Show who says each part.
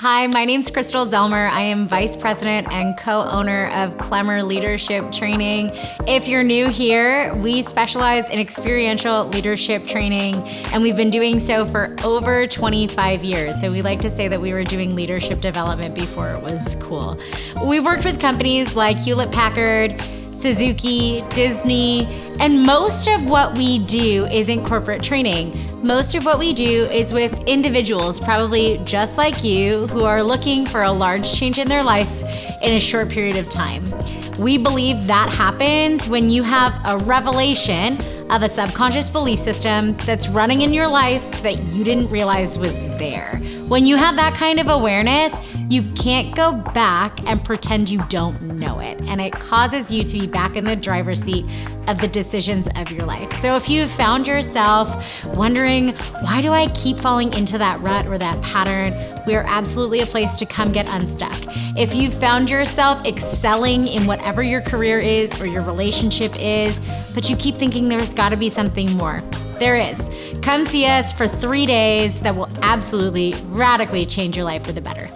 Speaker 1: Hi, my name's Crystal Zellmer. I am Vice President and co-owner of Klemmer Leadership Training. If you're new here, we specialize in experiential leadership training, and we've been doing so for over 25 years. So we like to say that we were doing leadership development before it was cool. We've worked with companies like Hewlett-Packard, Suzuki, Disney, and most of what we do isn't corporate training. Most of what we do is with individuals, probably just like you, who are looking for a large change in their life in a short period of time. We believe that happens when you have a revelation of a subconscious belief system that's running in your life that you didn't realize was there. When you have that kind of awareness, you can't go back and pretend you don't know it. And it causes you to be back in the driver's seat of the decisions of your life. So if you've found yourself wondering, why do I keep falling into that rut or that pattern? We are absolutely a place to come get unstuck. If you've found yourself excelling in whatever your career is or your relationship is, but you keep thinking there's gotta be something more, there is. Come see us for 3 days that will absolutely radically change your life for the better.